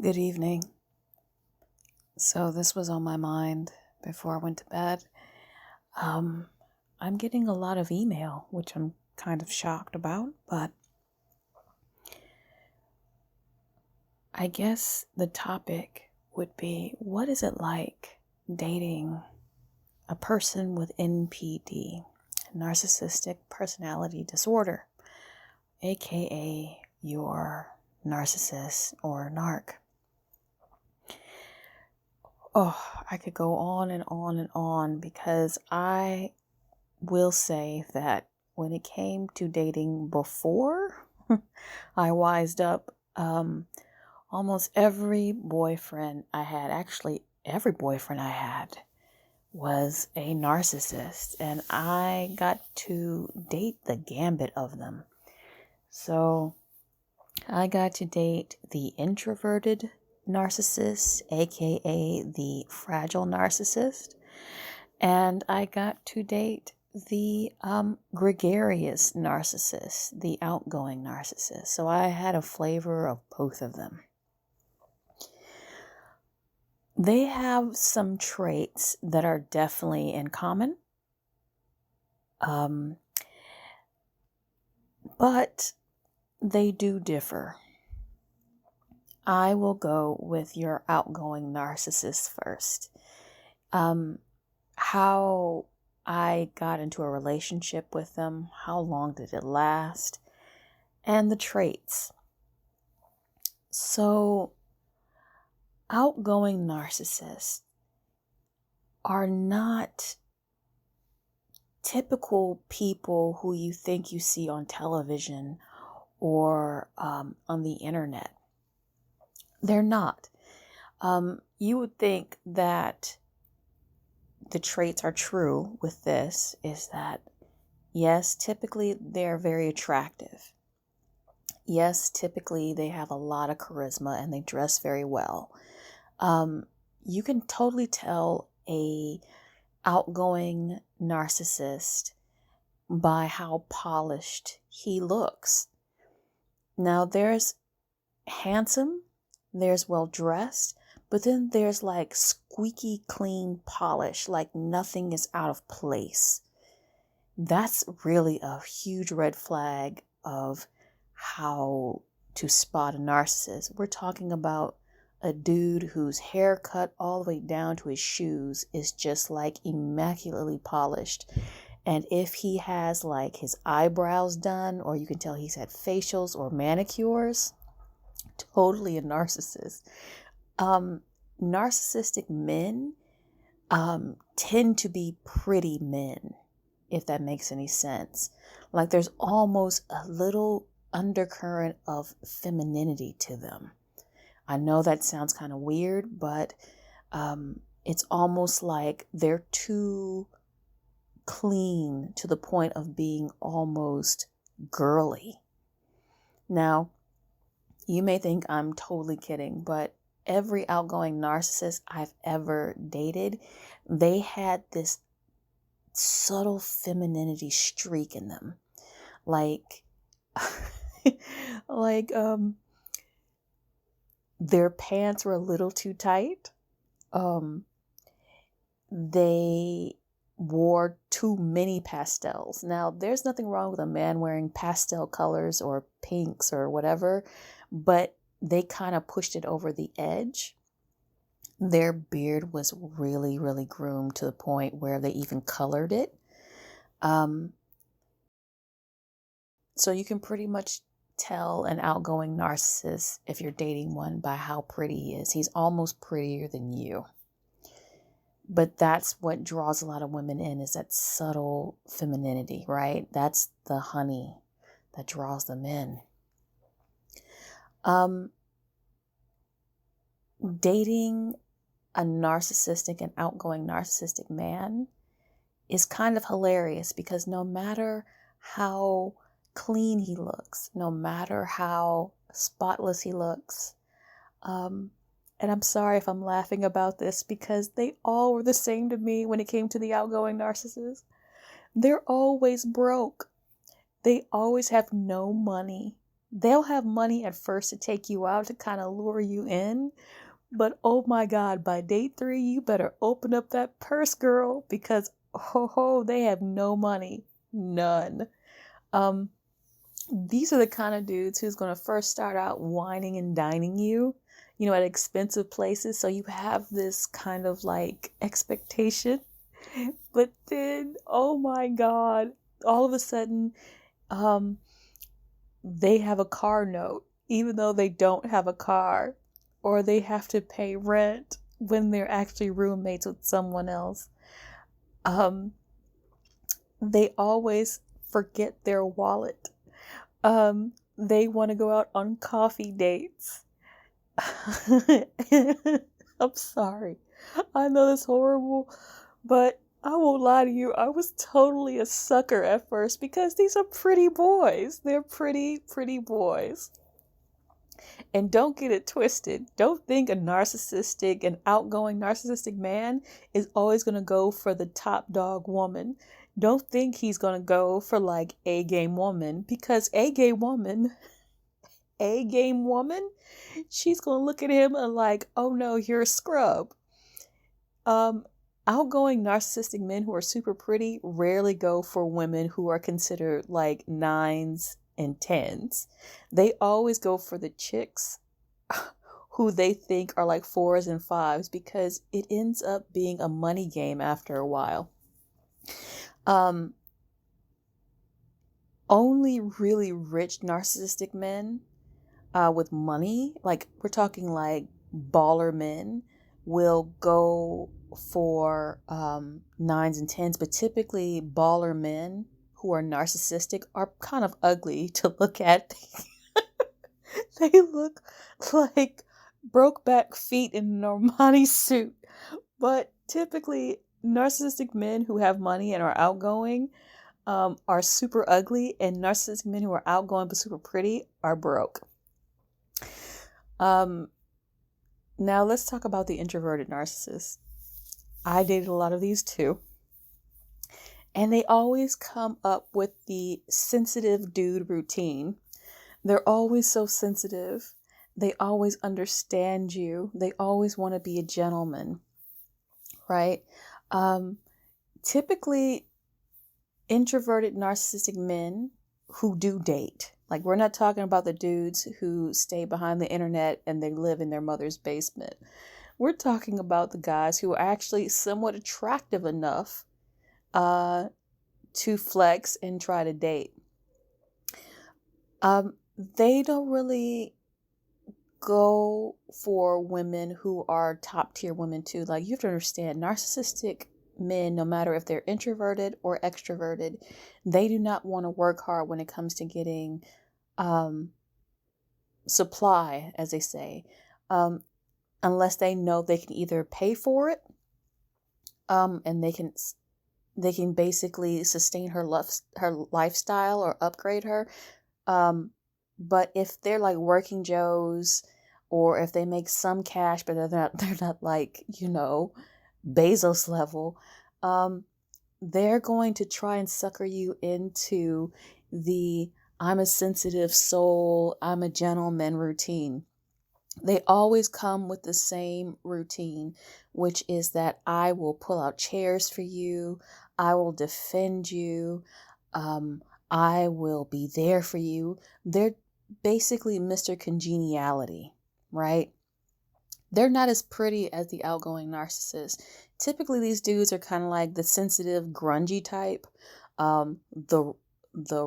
Good evening. So this was on my mind before I went to bed. I'm getting a lot of email, which I'm kind of shocked about, but I guess the topic would be, what is it like dating a person with NPD, narcissistic personality disorder, aka your narcissist or narc? Oh, I could go on and on and on because I will say that when it came to dating before I wised up, almost every boyfriend I had, actually every boyfriend I had, was a narcissist, and I got to date the gambit of them. So I got to date the introverted narcissist, aka the fragile narcissist, and I got to date the gregarious narcissist, the outgoing narcissist. So I had a flavor of both of them. They have some traits that are definitely in common, but they do differ. I will go with your outgoing narcissist first. How I got into a relationship with them, how long did it last, and the traits. So, outgoing narcissists are not typical people who you think you see on television or on the internet. They're not. You would think that the traits are true with this is that, yes, typically they're very attractive. Yes, typically they have a lot of charisma and they dress very well. You can totally tell a outgoing narcissist by how polished he looks. Now there's handsome, there's well dressed, but then there's like squeaky clean polish, like nothing is out of place. That's really a huge red flag of how to spot a narcissist. We're talking about a dude whose hair cut all the way down to his shoes is just like immaculately polished. And if he has like his eyebrows done, or you can tell he's had facials or manicures, totally a narcissist. Narcissistic men tend to be pretty men, if that makes any sense. Like there's almost a little undercurrent of femininity to them. I know that sounds kind of weird, but it's almost like they're too clean to the point of being almost girly. Now, you may think I'm totally kidding, but every outgoing narcissist I've ever dated, they had this subtle femininity streak in them. Like, their pants were a little too tight. They wore too many pastels. Now, there's nothing wrong with a man wearing pastel colors or pinks or whatever, but they kind of pushed it over the edge. Their beard was really, really groomed to the point where they even colored it. So you can pretty much tell an outgoing narcissist if you're dating one by how pretty he is. He's almost prettier than you. But that's what draws a lot of women in, is that subtle femininity, right? That's the honey that draws them in. Dating a narcissistic and outgoing narcissistic man is kind of hilarious, because no matter how clean he looks, no matter how spotless he looks, and I'm sorry if I'm laughing about this, because they all were the same to me when it came to the outgoing narcissists. They're always broke. They always have no money. They'll have money at first to take you out to kind of lure you in. But oh my God, by date 3, you better open up that purse, girl, because they have no money. None. Um, these are the kind of dudes who's going to first start out whining and dining you, at expensive places. So you have this kind of like expectation. But then, oh my God, all of a sudden, they have a car note, even though they don't have a car, or they have to pay rent when they're actually roommates with someone else. They always forget their wallet. They want to go out on coffee dates. I'm sorry. I know that's horrible, but I won't lie to you. I was totally a sucker at first because these are pretty boys. They're pretty, pretty boys. And don't get it twisted. Don't think an outgoing narcissistic man is always going to go for the top dog woman. Don't think he's going to go for like a game woman, because a game woman, she's going to look at him and like, oh no, you're a scrub. Outgoing narcissistic men who are super pretty rarely go for women who are considered like 9s and 10s. They always go for the chicks who they think are like 4s and 5s, because it ends up being a money game after a while. Only really rich narcissistic men with money, like we're talking like baller men, will go for 9s and 10s, but typically baller men who are narcissistic are kind of ugly to look at. They look like Brokeback Feet in an Armani suit. But typically narcissistic men who have money and are outgoing are super ugly, and narcissistic men who are outgoing but super pretty are broke. Now let's talk about the introverted narcissists. I dated a lot of these too. And they always come up with the sensitive dude routine. They're always so sensitive. They always understand you. They always want to be a gentleman, right? Typically, introverted narcissistic men who do date. Like, we're not talking about the dudes who stay behind the internet and they live in their mother's basement. We're talking about the guys who are actually somewhat attractive enough to flex and try to date. They don't really go for women who are top tier women too. Like, you have to understand, narcissistic men, no matter if they're introverted or extroverted, they do not want to work hard when it comes to getting supply, as they say, unless they know they can either pay for it, and they can basically sustain her lifestyle or upgrade her. But if they're like working Joes, or if they make some cash, but they're not like, Bezos level, they're going to try and sucker you into the I'm a sensitive soul, I'm a gentleman routine. They always come with the same routine, which is that I will pull out chairs for you, I will defend you, I will be there for you. They're basically Mr. Congeniality, right? They're not as pretty as the outgoing narcissist. Typically, these dudes are kind of like the sensitive, grungy type, the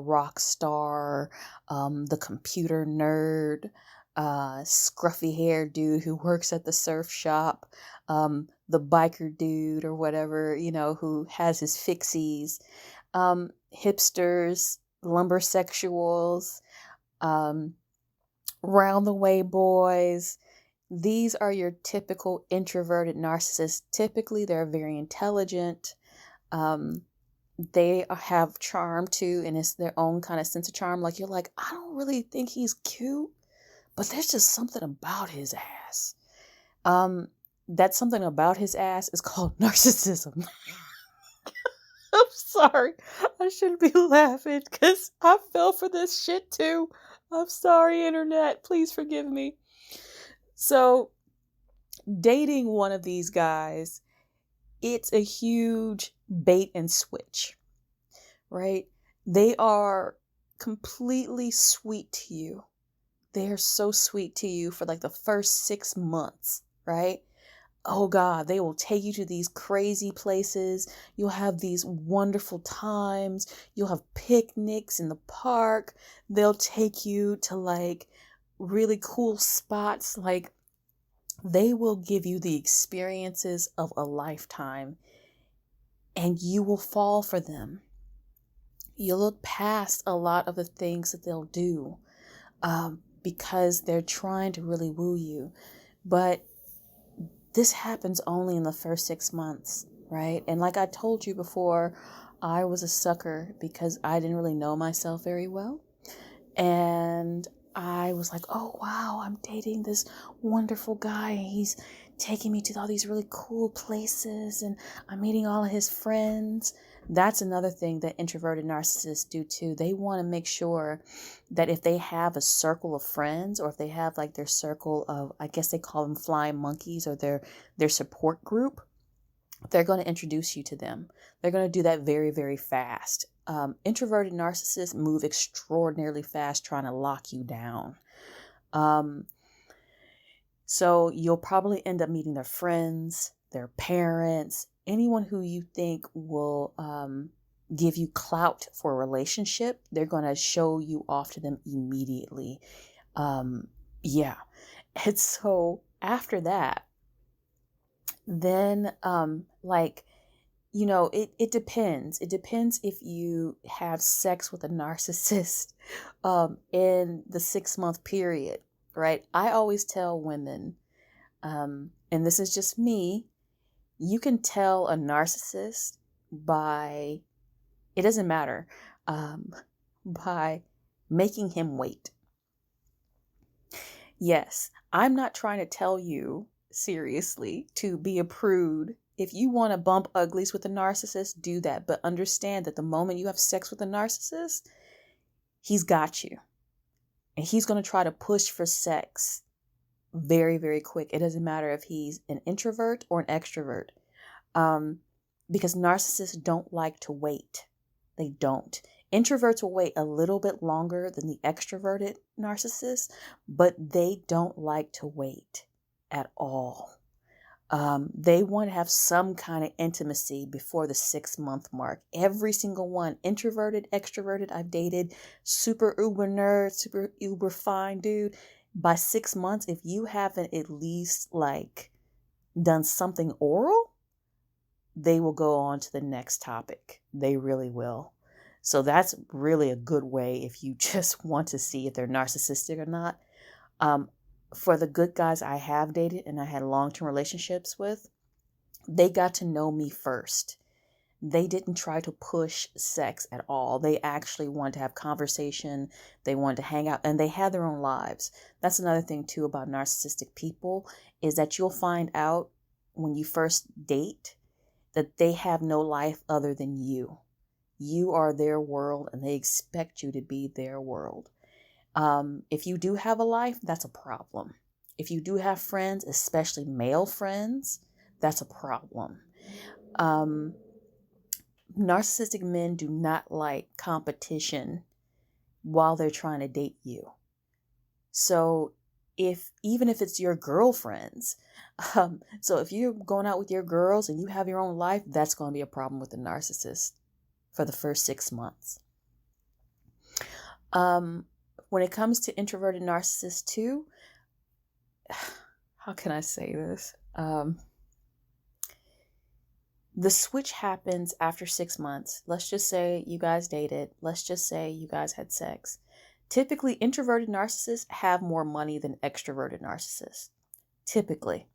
rock star, the computer nerd, scruffy hair dude who works at the surf shop, the biker dude or whatever, who has his fixies, hipsters, lumbersexuals, round the way boys. These are your typical introverted narcissists. Typically, they're very intelligent. They have charm too, and it's their own kind of sense of charm. Like, you're like, I don't really think he's cute, but there's just something about his ass. That something about his ass is called narcissism. I'm sorry. I shouldn't be laughing because I fell for this shit too. I'm sorry, internet. Please forgive me. So, dating one of these guys, it's a huge bait and switch, right? They are completely sweet to you. They are so sweet to you for like the first 6 months, right? Oh God, they will take you to these crazy places. You'll have these wonderful times. You'll have picnics in the park. They'll take you to like really cool spots. Like they will give you the experiences of a lifetime and you will fall for them. You'll look past a lot of the things that they'll do because they're trying to really woo you. But this happens only in the first 6 months, right? And like I told you before, I was a sucker because I didn't really know myself very well. And I was like, oh, wow, I'm dating this wonderful guy. He's taking me to all these really cool places and I'm meeting all of his friends. That's another thing that introverted narcissists do too. They want to make sure that if they have a circle of friends or if they have like their circle of, I guess they call them flying monkeys or their support group, they're going to introduce you to them. They're going to do that very, very fast. Introverted narcissists move extraordinarily fast trying to lock you down. So you'll probably end up meeting their friends, their parents, anyone who you think will give you clout for a relationship. They're going to show you off to them immediately. Yeah. And so after that, then it depends. It depends if you have sex with a narcissist in the 6-month period, right? I always tell women, and this is just me, you can tell a narcissist by, it doesn't matter, by making him wait. Yes, I'm not trying to tell you seriously to be a prude. If you want to bump uglies with a narcissist, do that. But understand that the moment you have sex with a narcissist, he's got you. And he's going to try to push for sex very, very quick. It doesn't matter if he's an introvert or an extrovert. Because narcissists don't like to wait. They don't. Introverts will wait a little bit longer than the extroverted narcissists, but they don't like to wait at all. They want to have some kind of intimacy before the 6-month mark. Every single one, introverted, extroverted, I've dated, super uber nerd, super uber fine dude. By 6 months, if you haven't at least like done something oral, they will go on to the next topic. They really will. So that's really a good way if you just want to see if they're narcissistic or not. For the good guys I have dated and I had long-term relationships with, they got to know me first. They didn't try to push sex at all. They actually wanted to have conversation. They wanted to hang out and they had their own lives. That's another thing too about narcissistic people is that you'll find out when you first date that they have no life other than you. You are their world and they expect you to be their world. If you do have a life, that's a problem. If you do have friends, especially male friends, that's a problem. Narcissistic men do not like competition while they're trying to date you. So even if it's your girlfriends, so if you're going out with your girls and you have your own life, that's going to be a problem with the narcissist for the first 6 months. When it comes to introverted narcissists too, how can I say this? The switch happens after 6 months. Let's just say you guys dated. Let's just say you guys had sex. Typically, introverted narcissists have more money than extroverted narcissists. Typically.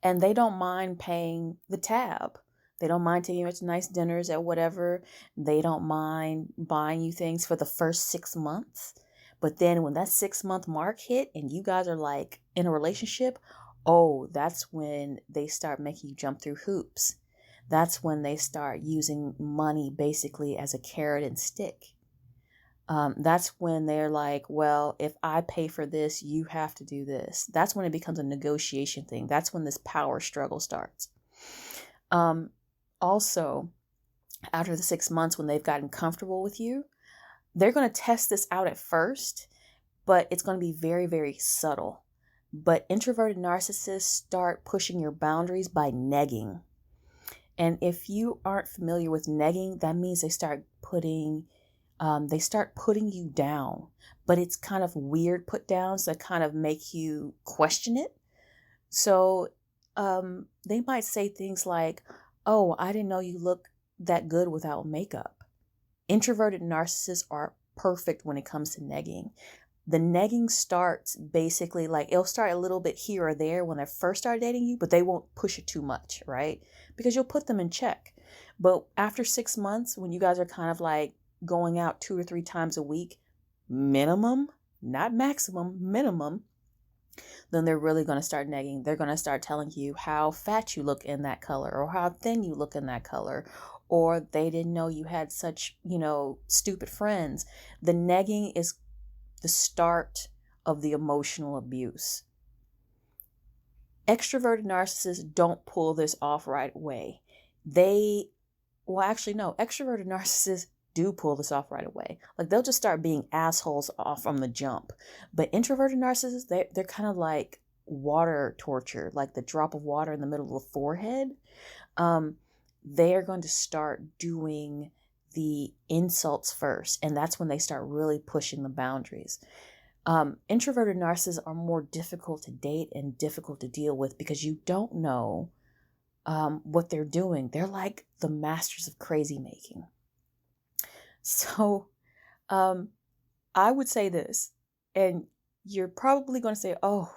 And they don't mind paying the tab. They don't mind taking you to nice dinners at whatever. They don't mind buying you things for the first 6 months. But then when that 6-month mark hit and you guys are like in a relationship, oh, that's when they start making you jump through hoops. That's when they start using money basically as a carrot and stick. That's when they're like, well, if I pay for this, you have to do this. That's when it becomes a negotiation thing. That's when this power struggle starts. Also, after the 6 months, when they've gotten comfortable with you, they're going to test this out at first, but it's going to be very, very subtle. But introverted narcissists start pushing your boundaries by negging. And if you aren't familiar with negging, that means they start putting you down. But it's kind of weird put downs that kind of make you question it. So they might say things like, oh, I didn't know you look that good without makeup. Introverted narcissists are perfect when it comes to negging. The negging starts basically like it'll start a little bit here or there when they first start dating you, but they won't push it too much, right? Because you'll put them in check. But after 6 months, when you guys are kind of like going out 2 or 3 times a week, minimum, not maximum, minimum, then they're really going to start negging. They're going to start telling you how fat you look in that color or how thin you look in that color, or they didn't know you had such, stupid friends. The negging is the start of the emotional abuse. Extroverted narcissists don't pull this off right away. Extroverted narcissists do pull this off right away. Like they'll just start being assholes off from the jump. But introverted narcissists, they're kind of like water torture, like the drop of water in the middle of the forehead. They're going to start doing the insults first, and that's when they start really pushing the boundaries. Introverted narcissists are more difficult to date and difficult to deal with because you don't know what they're doing. They're like the masters of crazy making. So I would say this, and you're probably going to say, oh,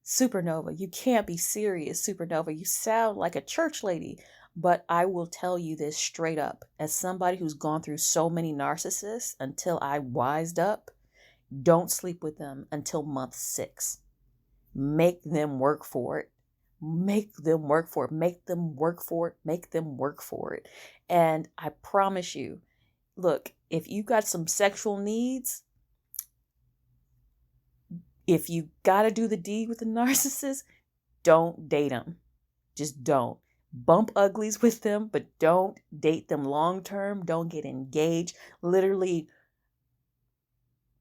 Supernova, you can't be serious, Supernova. You sound like a church lady. But I will tell you this straight up, as somebody who's gone through so many narcissists until I wised up, don't sleep with them until month 6. Make them work for it. Make them work for it. Make them work for it. Make them work for it. And I promise you, look, if you got some sexual needs, if you got to do the deed with a narcissist, don't date them. Just don't. Bump uglies with them, but don't date them long term. Don't get engaged. Literally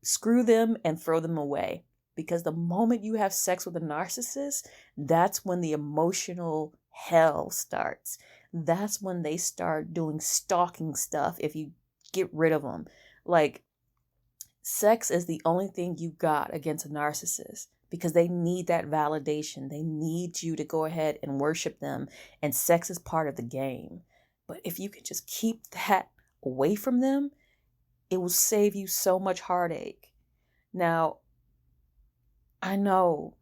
screw them and throw them away. Because the moment you have sex with a narcissist, that's when the emotional hell starts. That's when they start doing stalking stuff if you get rid of them. Like, sex is the only thing you got against a narcissist. Because they need that validation. They need you to go ahead and worship them. And sex is part of the game. But if you can just keep that away from them, it will save you so much heartache. Now, I know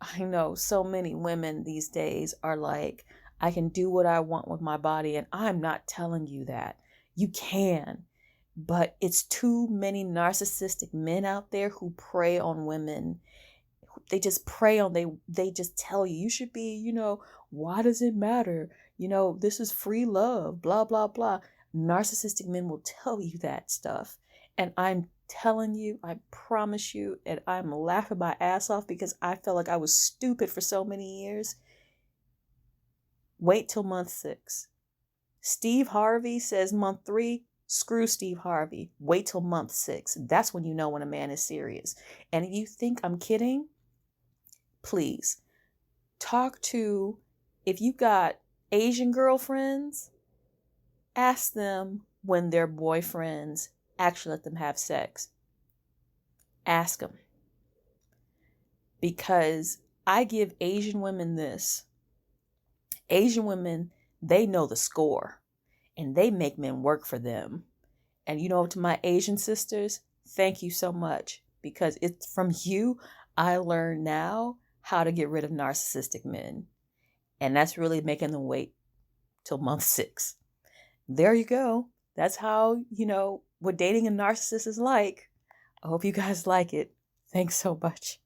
so many women these days are like, I can do what I want with my body. And I'm not telling you that. You can. But it's too many narcissistic men out there who prey on women. They just prey on, they just tell you should be, why does it matter? This is free love, blah, blah, blah. Narcissistic men will tell you that stuff. And I'm telling you, I promise you, and I'm laughing my ass off because I felt like I was stupid for so many years. Wait till month 6. Steve Harvey says month 3, screw Steve Harvey. Wait till month 6. That's when you know when a man is serious. And if you think I'm kidding, please talk to, if you got Asian girlfriends, ask them when their boyfriends actually let them have sex. Ask them. Because I give Asian women this. Asian women, they know the score. And they make men work for them. And to my Asian sisters, thank you so much. Because it's from you I learn now how to get rid of narcissistic men. And that's really making them wait till month 6. There you go. That's how, what dating a narcissist is like. I hope you guys like it. Thanks so much.